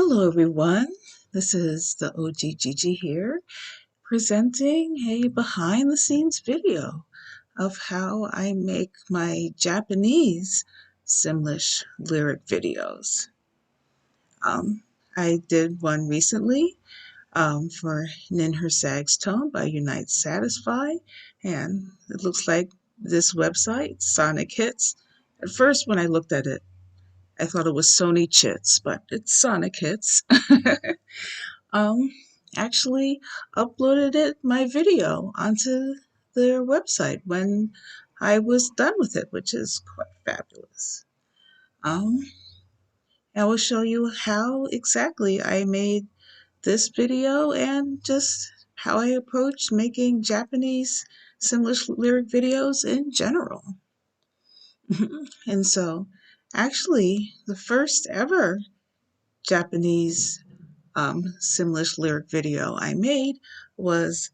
Hello everyone, this is the OG Gigi here, presenting a behind the scenes video of how I make my Japanese Simlish lyric videos. I did one recently for Nin Her Sag's Tone by Unite Satisfy, and it looks like this website, Sonic Hits. At first when I looked at it, I thought it was Sony Chits, but it's Sonic Hits. um, Actually uploaded my video onto their website when I was done with it, which is quite fabulous. I will show you how exactly I made this video and just how I approach making Japanese Simlish lyric videos in general. And so, actually, the first ever Japanese Simlish lyric video I made was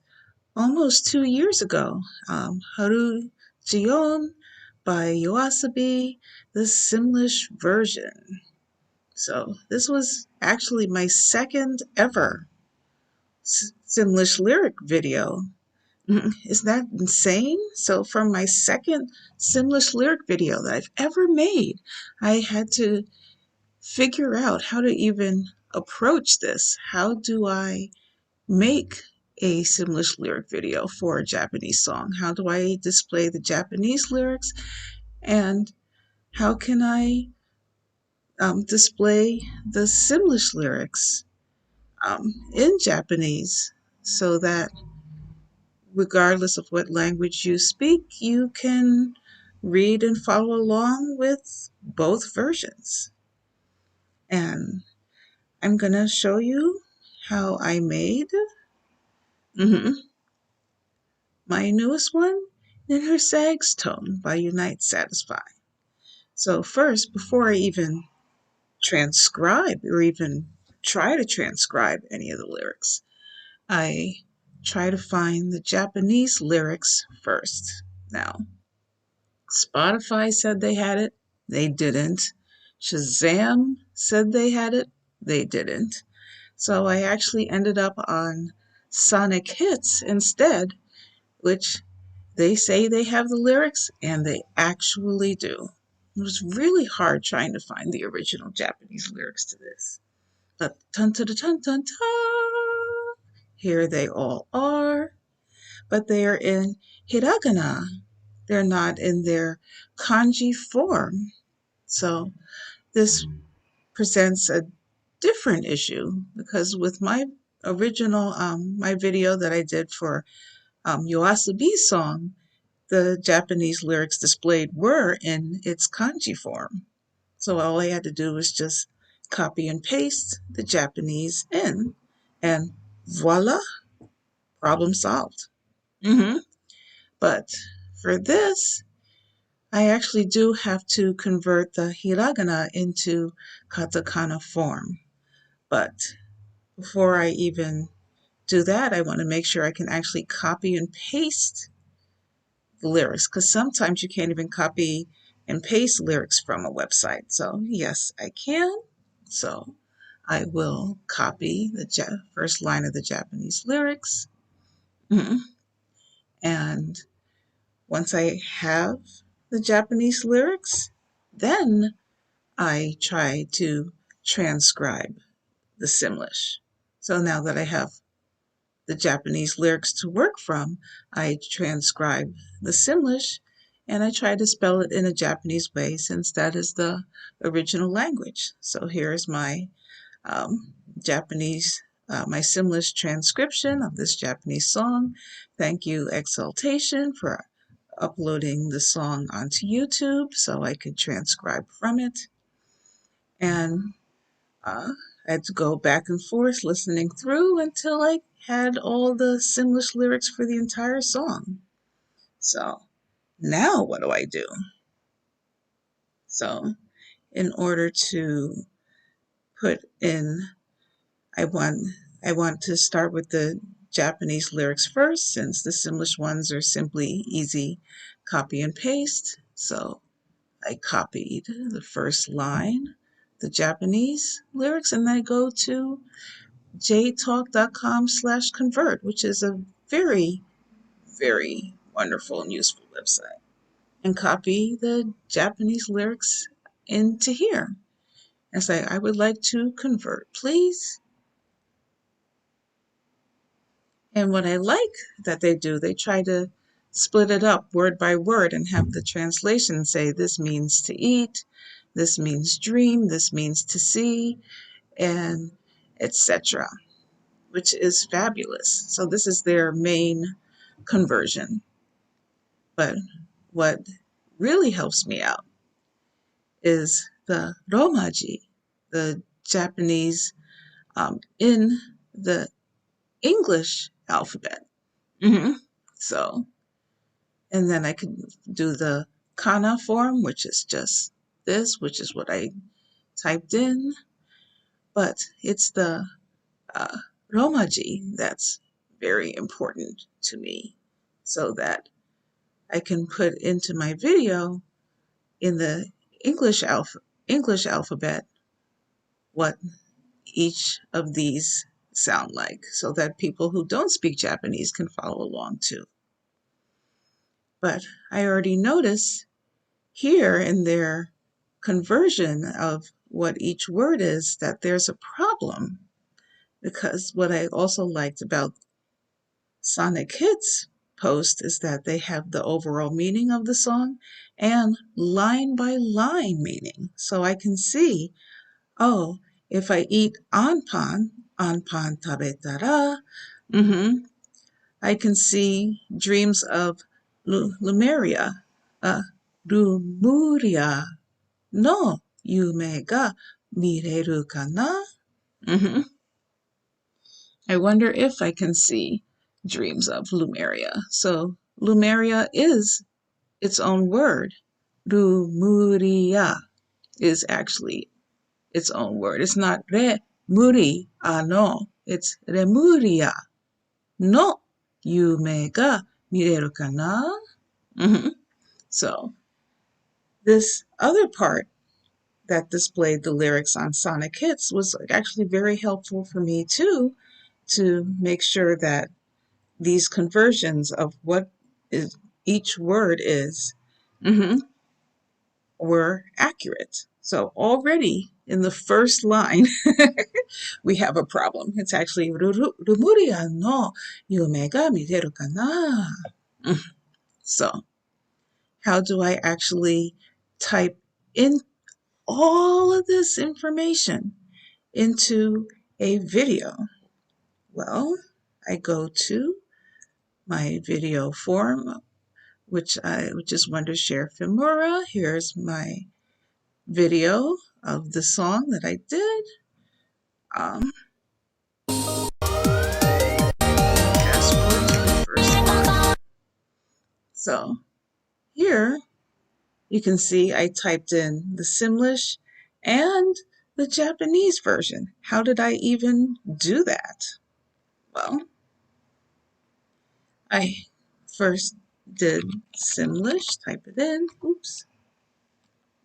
almost 2 years ago. Harujion by YOASOBI, the Simlish version. So this was actually my second ever Simlish lyric video. Isn't that insane? So from my second Simlish lyric video that I've ever made, I had to figure out how to even approach this. How do I make a Simlish lyric video for a Japanese song? How do I display the Japanese lyrics? And how can I display the Simlish lyrics in Japanese so that regardless of what language you speak, you can read and follow along with both versions? And I'm going to show you how I made my newest one, In Her Sag's Tone by Unite Satisfy. So first, before I even transcribe or even try to transcribe any of the lyrics, I try to find the Japanese lyrics first. Now, Spotify said they had it, they didn't. Shazam said they had it, they didn't. So I actually ended up on Sonic Hits instead, which they say they have the lyrics, and they actually do. It was really hard trying to find the original Japanese lyrics to this. But tun tun tun tun tun, here they all are. But they are in hiragana. They're not in their kanji form. So this presents a different issue because with my original, my video that I did for YOASOBI's song, the Japanese lyrics displayed were in its kanji form. So all I had to do was just copy and paste the Japanese in, and voila, problem solved. But for this, I actually do have to convert the hiragana into katakana form. But before I even do that, I want to make sure I can actually copy and paste the lyrics, because sometimes you can't even copy and paste lyrics from a website. So yes, I can. So I will copy the first line of the Japanese lyrics. And once I have the Japanese lyrics, then I try to transcribe the Simlish. So now that I have the Japanese lyrics to work from, I transcribe the Simlish and I try to spell it in a Japanese way since that is the original language. So here's my my Simlish transcription of this Japanese song. Thank you, Exaltation, for uploading the song onto YouTube so I could transcribe from it. And I had to go back and forth listening through until I had all the Simlish lyrics for the entire song. So now what do I do? So in order to put in, I want to start with the Japanese lyrics first, since the Simlish ones are simply easy copy and paste. So I copied the first line, the Japanese lyrics, and I go to jtalk.com/convert, which is a very, very wonderful and useful website, and copy the Japanese lyrics into here and say, I would like to convert, please. And what I like that they do, they try to split it up word by word and have the translation say, this means to eat, this means dream, this means to see, and etc., which is fabulous. So this is their main conversion. But what really helps me out is the Romaji, the Japanese in the English alphabet. So, and then I can do the kana form, which is just this, which is what I typed in. But it's the Romaji that's very important to me, so that I can put into my video in the English alphabet what each of these sound like, so that people who don't speak Japanese can follow along too. But I already noticed here in their conversion of what each word is that there's a problem, because what I also liked about Sonic Hits post is that they have the overall meaning of the song and line by line meaning. So I can see, oh, if I eat anpan tabetara, I can see dreams of Lumeria, Lumuria no yume ga mireru kana? I wonder if I can see dreams of Lumeria. So Lumeria is its own word. Lumuria is actually its own word. It's not re-muri no. It's remuria no yume ga mireru kana? So this other part that displayed the lyrics on Sonic Hits was actually very helpful for me too, to make sure that these conversions of what is each word is were accurate. So already in the first line, we have a problem. It's actually Rumuria no yume ga mireru kana. So how do I actually type in all of this information into a video? Well, I go to my video form, which is Wondershare Filmora. Here's my video of the song that I did. Passport to the first line. So here you can see I typed in the Simlish and the Japanese version. How did I even do that? Well, I first did Simlish, type it in,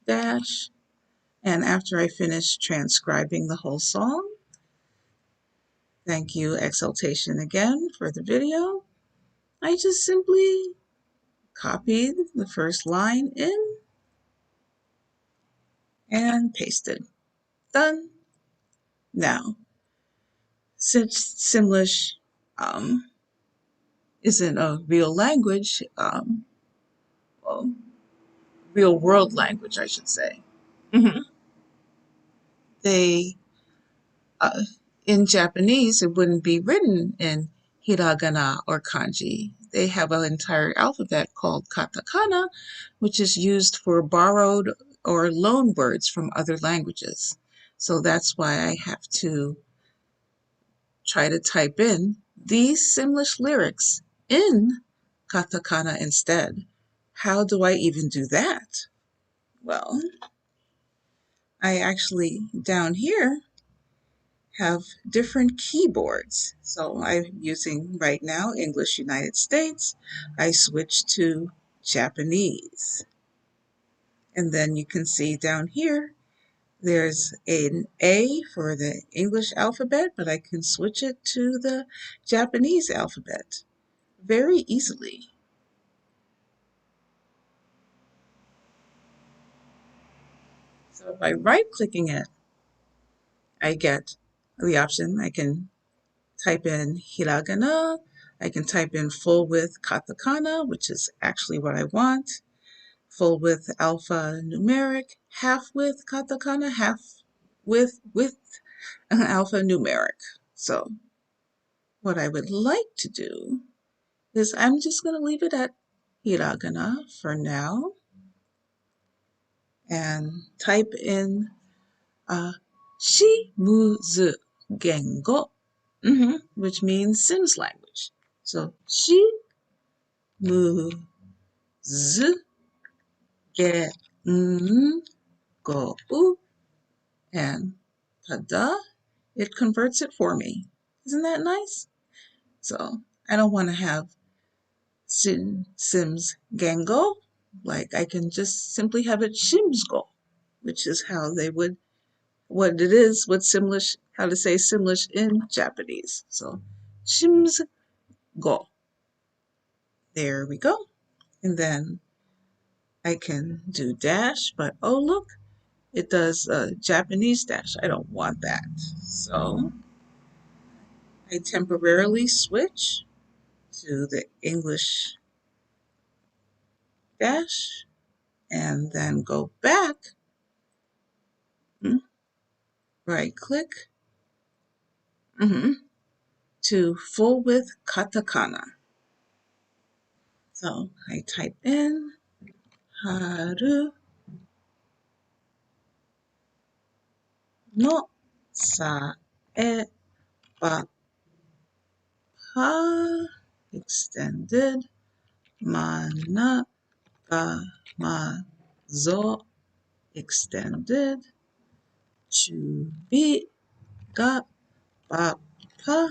dash, and after I finished transcribing the whole song, thank you Exaltation again for the video, I just simply copied the first line in and pasted. Done. Now, since Simlish isn't a real language, well, real world language, I should say, they, in Japanese, it wouldn't be written in hiragana or kanji. They have an entire alphabet called katakana, which is used for borrowed or loan words from other languages. So that's why I have to try to type in these Simlish lyrics in katakana instead. How do I even do that? Well, I actually, down here, have different keyboards. So I'm using right now English United States. I switch to Japanese. And then you can see down here, There's an A for the English alphabet, but I can switch it to the Japanese alphabet very easily. So by right-clicking it, I get the option. I can type in hiragana. I can type in full width katakana, which is actually what I want. Full width alphanumeric, half width katakana, half width alphanumeric. So what I would like to do is I'm just going to leave it at hiragana for now and type in shimuzu gengo, which means Sims language. So shimuzu gengo, and tada, it converts it for me. Isn't that nice? So I don't want to have Sims Gango. Like I can just simply have it Shimsgo, which is how they would, what it is, what Simlish, how to say Simlish in Japanese. So Shimsgo. There we go. And then I can do dash, but oh look, it does a Japanese dash. I don't want that. So I temporarily switch to the English dash and then go back, right click, to full width katakana. So I type in haru no sae ba pa extended mana ga ma zo extended chubi ga ba pa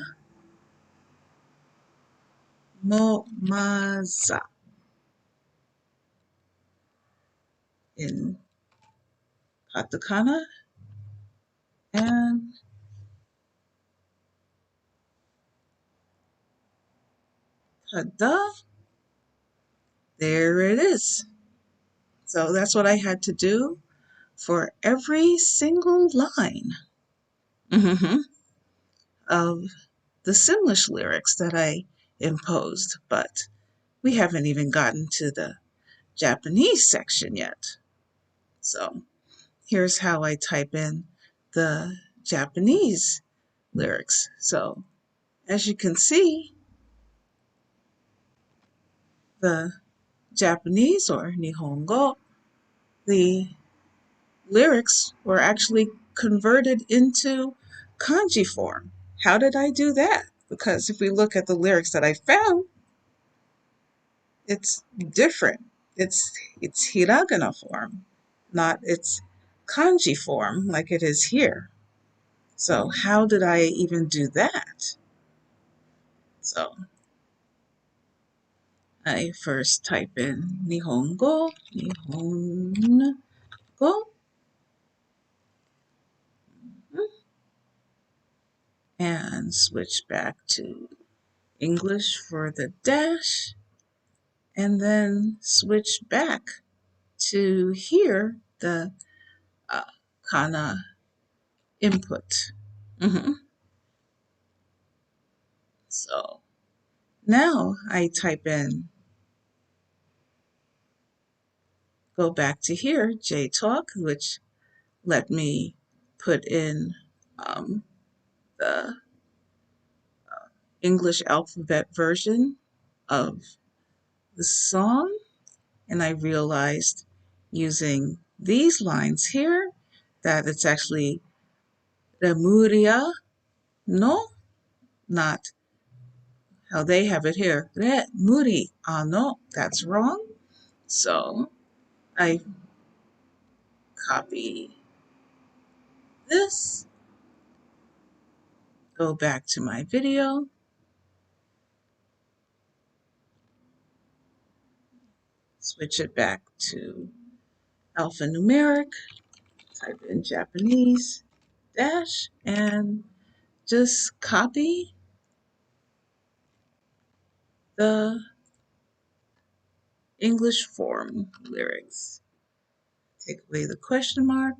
no maza in katakana, and tada, there it is. So that's what I had to do for every single line of the Simlish lyrics that I imposed, but we haven't even gotten to the Japanese section yet. So here's how I type in the Japanese lyrics. So as you can see, the Japanese or Nihongo, the lyrics were actually converted into kanji form. How did I do that? Because if we look at the lyrics that I found, it's different. It's hiragana form, not its kanji form like it is here. So how did I even do that? So I first type in Nihongo, and switch back to English for the dash, and then switch back to here, the kana input. So now I type in, go back to here, JTalk, which let me put in the English alphabet version of the song. And I realized using these lines here that it's actually remuria no, not how they have it here. Re muri ano, that's wrong. So I copy this, go back to my video, switch it back to alphanumeric, type in Japanese dash and just copy the English form lyrics. Take away the question mark.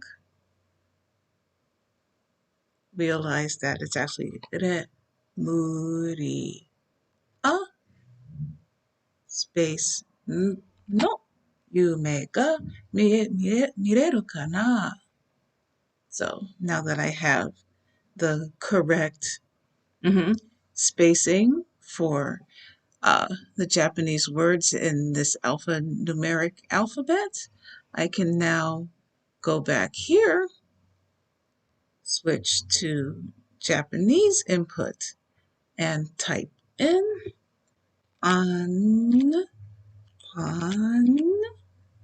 Realize that it's actually re, muri, a, space, no, yume ga mireru kana. So now that I have the correct spacing for the Japanese words in this alphanumeric alphabet, I can now go back here, switch to Japanese input, and type in an, pan.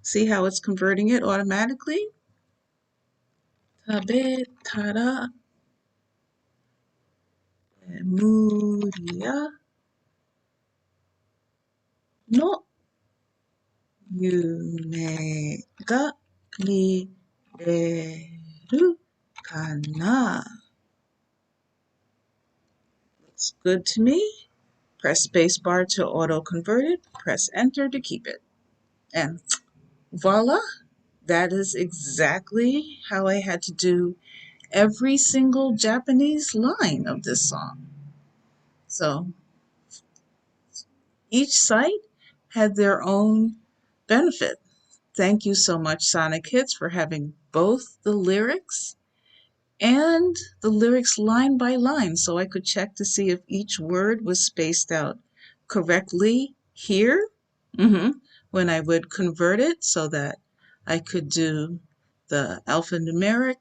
See how it's converting it automatically? Tabetara muriya no yume ga mireru kana. Looks good to me. Press spacebar to auto-convert it. Press enter to keep it. And voila, that is exactly how I had to do every single Japanese line of this song. So each site had their own benefit. Thank you so much, Sonic Hits, for having both the lyrics and the lyrics line by line, so I could check to see if each word was spaced out correctly here when I would convert it, so that I could do the alphanumeric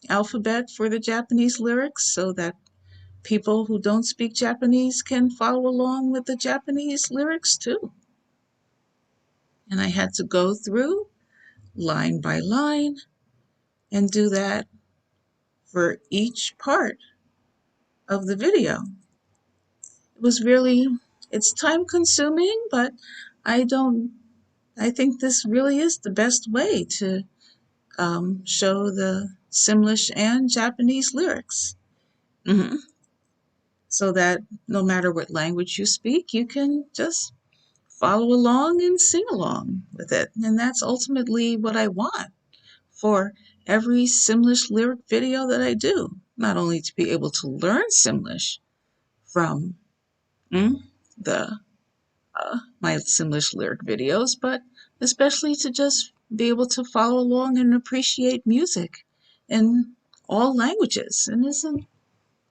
alphabet for the Japanese lyrics, so that people who don't speak Japanese can follow along with the Japanese lyrics too. And I had to go through line by line and do that for each part of the video. It was really, it's time consuming, but I think this really is the best way to show the Simlish and Japanese lyrics. So that no matter what language you speak, you can just follow along and sing along with it. And that's ultimately what I want for every Simlish lyric video that I do. Not only to be able to learn Simlish from the my Simlish lyric videos, but especially to just be able to follow along and appreciate music in all languages. And isn't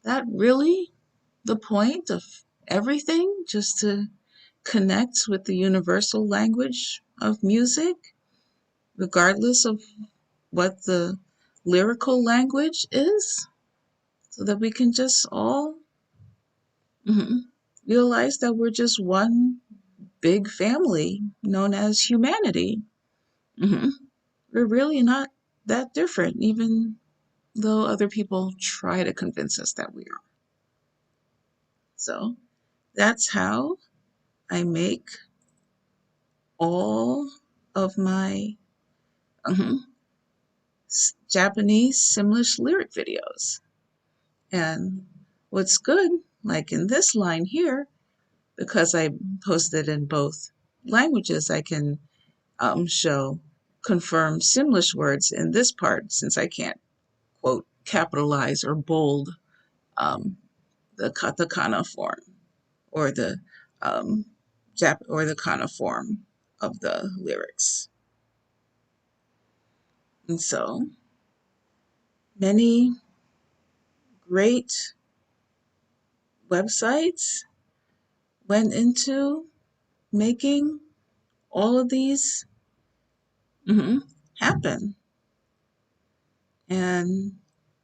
that really the point of everything? Just to connect with the universal language of music, regardless of what the lyrical language is, so that we can just all realize that we're just one big family known as humanity. We're really not that different, even though other people try to convince us that we are. So that's how I make all of my Japanese Simlish lyric videos. And what's good, like in this line here, because I posted in both languages, I can show confirmed Simlish words in this part, since I can't, quote, capitalize or bold the katakana form or the or the kana form of the lyrics. And so many great websites went into making all of these happen. And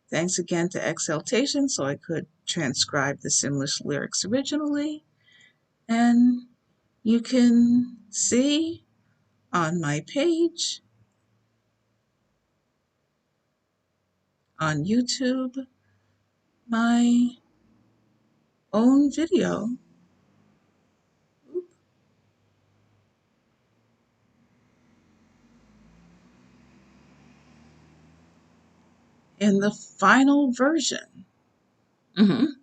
thanks again to Exaltation, so I could transcribe the Simlish lyrics originally. And you can see on my page on YouTube my own video in the final version. Oops,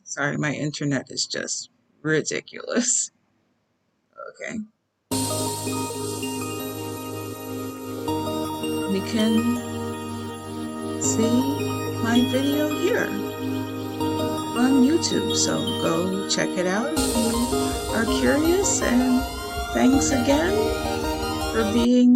sorry, my internet is just ridiculous. Okay. We can see my video here on YouTube, so go check it out if you are curious, and thanks again for being